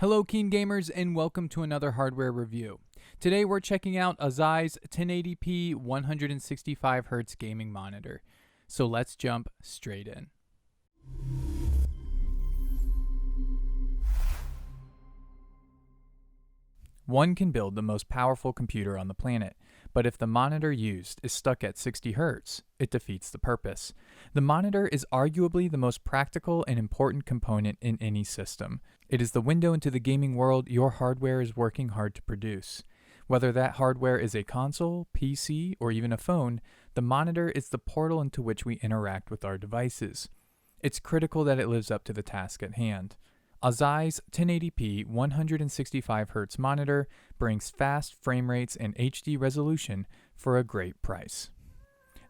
Hello KeenGamers and welcome to another hardware review. Today we're checking out Auzai's 1080p 165Hz gaming monitor. So let's jump straight in. One can build the most powerful computer on the planet, but if the monitor used is stuck at 60 Hz, it defeats the purpose. The monitor is arguably the most practical and important component in any system. It is the window into the gaming world your hardware is working hard to produce. Whether that hardware is a console, PC, or even a phone, the monitor is the portal into which we interact with our devices. It's critical that it lives up to the task at hand. Auzai's 1080p 165Hz monitor brings fast frame rates and HD resolution for a great price.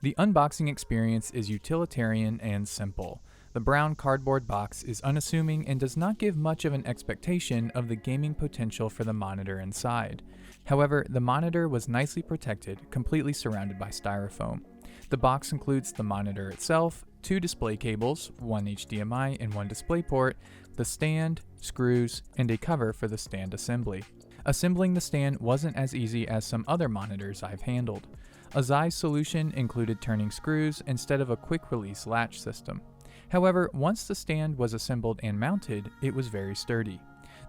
The unboxing experience is utilitarian and simple. The brown cardboard box is unassuming and does not give much of an expectation of the gaming potential for the monitor inside. However, the monitor was nicely protected, completely surrounded by styrofoam. The box includes the monitor itself, 2 display cables, 1 HDMI and 1 DisplayPort, the stand, screws, and a cover for the stand assembly. Assembling the stand wasn't as easy as some other monitors I've handled. Auzai's solution included turning screws instead of a quick-release latch system. However, once the stand was assembled and mounted, it was very sturdy.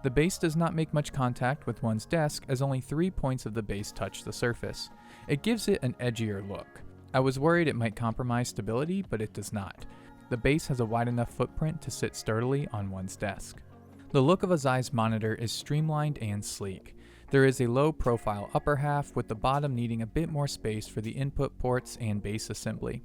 The base does not make much contact with one's desk as only 3 points of the base touch the surface. It gives it an edgier look. I was worried it might compromise stability, but it does not. The base has a wide enough footprint to sit sturdily on one's desk. The look of Auzai's monitor is streamlined and sleek. There is a low-profile upper half with the bottom needing a bit more space for the input ports and base assembly.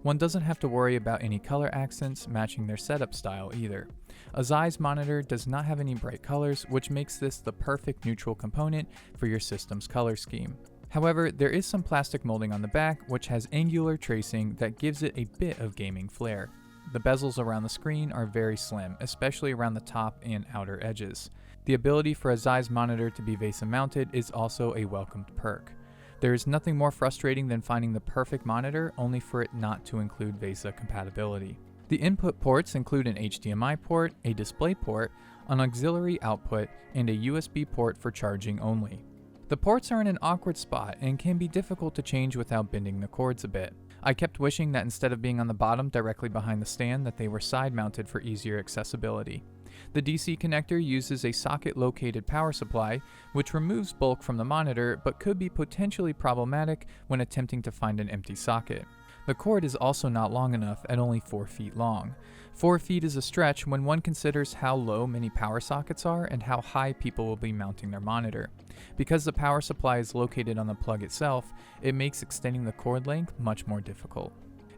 One doesn't have to worry about any color accents matching their setup style either. Auzai's monitor does not have any bright colors, which makes this the perfect neutral component for your system's color scheme. However, there is some plastic molding on the back which has angular tracing that gives it a bit of gaming flair. The bezels around the screen are very slim, especially around the top and outer edges. The ability for Auzai's monitor to be VESA mounted is also a welcomed perk. There is nothing more frustrating than finding the perfect monitor only for it not to include VESA compatibility. The input ports include an HDMI port, a display port, an auxiliary output, and a USB port for charging only. The ports are in an awkward spot and can be difficult to change without bending the cords a bit. I kept wishing that instead of being on the bottom directly behind the stand that they were side mounted for easier accessibility. The DC connector uses a socket located power supply which removes bulk from the monitor but could be potentially problematic when attempting to find an empty socket. The cord is also not long enough at only 4 feet long. 4 feet is a stretch when one considers how low many power sockets are and how high people will be mounting their monitor. Because the power supply is located on the plug itself, it makes extending the cord length much more difficult.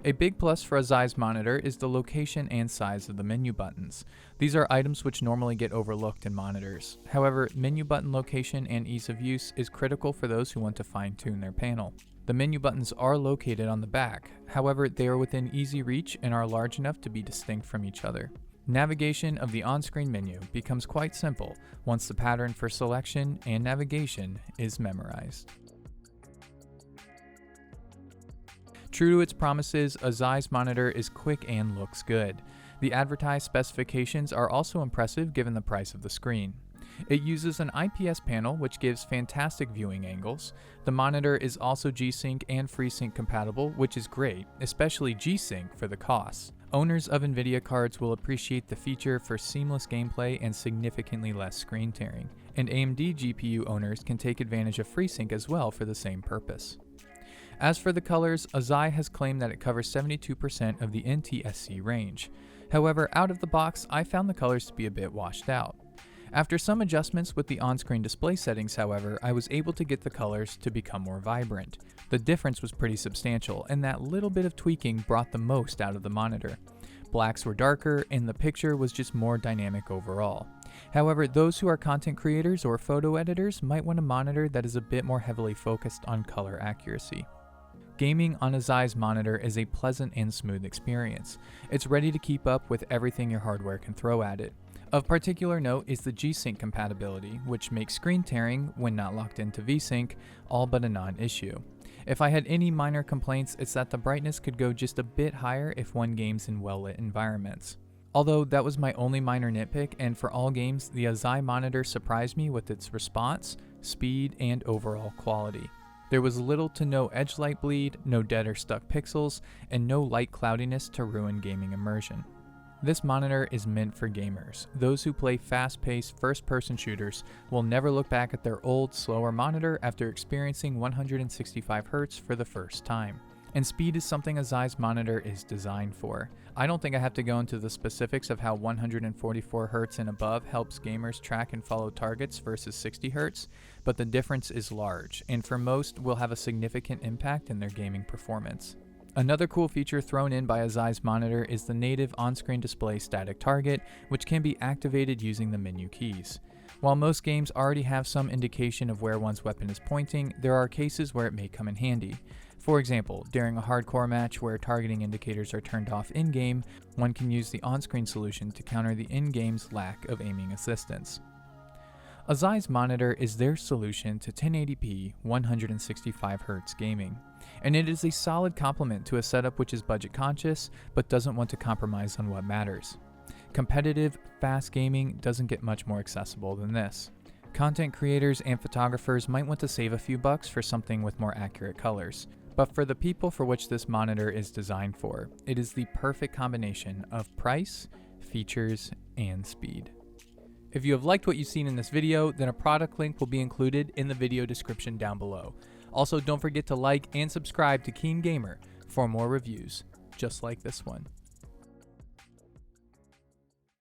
A big plus for Auzai's monitor is the location and size of the menu buttons. These are items which normally get overlooked in monitors. However, menu button location and ease of use is critical for those who want to fine-tune their panel. The menu buttons are located on the back, however they are within easy reach and are large enough to be distinct from each other. Navigation of the on-screen menu becomes quite simple once the pattern for selection and navigation is memorized. True to its promises, Auzai's monitor is quick and looks good. The advertised specifications are also impressive given the price of the screen. It uses an IPS panel which gives fantastic viewing angles. The monitor is also G-Sync and FreeSync compatible, which is great, especially G-Sync for the cost. Owners of NVIDIA cards will appreciate the feature for seamless gameplay and significantly less screen tearing, and AMD GPU owners can take advantage of FreeSync as well for the same purpose. As for the colors, Auzai has claimed that it covers 72% of the NTSC range. However, out of the box, I found the colors to be a bit washed out. After some adjustments with the on-screen display settings, however, I was able to get the colors to become more vibrant. The difference was pretty substantial, and that little bit of tweaking brought the most out of the monitor. Blacks were darker, and the picture was just more dynamic overall. However, those who are content creators or photo editors might want a monitor that is a bit more heavily focused on color accuracy. Gaming on Auzai's monitor is a pleasant and smooth experience. It's ready to keep up with everything your hardware can throw at it. Of particular note is the G-Sync compatibility, which makes screen tearing, when not locked into V-Sync, all but a non-issue. If I had any minor complaints, it's that the brightness could go just a bit higher if one games in well-lit environments. Although that was my only minor nitpick, and for all games, the Auzai monitor surprised me with its response, speed, and overall quality. There was little to no edge light bleed, no dead or stuck pixels, and no light cloudiness to ruin gaming immersion. This monitor is meant for gamers. Those who play fast-paced first-person shooters will never look back at their old, slower monitor after experiencing 165Hz for the first time. And speed is something Auzai's monitor is designed for. I don't think I have to go into the specifics of how 144Hz and above helps gamers track and follow targets versus 60Hz, but the difference is large, and for most will have a significant impact in their gaming performance. Another cool feature thrown in by Auzai's monitor is the native on-screen display static target, which can be activated using the menu keys. While most games already have some indication of where one's weapon is pointing, there are cases where it may come in handy. For example, during a hardcore match where targeting indicators are turned off in-game, one can use the on-screen solution to counter the in-game's lack of aiming assistance. Auzai's monitor is their solution to 1080p 165Hz gaming, and it is a solid complement to a setup which is budget conscious but doesn't want to compromise on what matters. Competitive, fast gaming doesn't get much more accessible than this. Content creators and photographers might want to save a few bucks for something with more accurate colors, but for the people for which this monitor is designed for, it is the perfect combination of price, features, and speed. If you have liked what you've seen in this video, then a product link will be included in the video description down below. Also, don't forget to like and subscribe to KeenGamer for more reviews just like this one.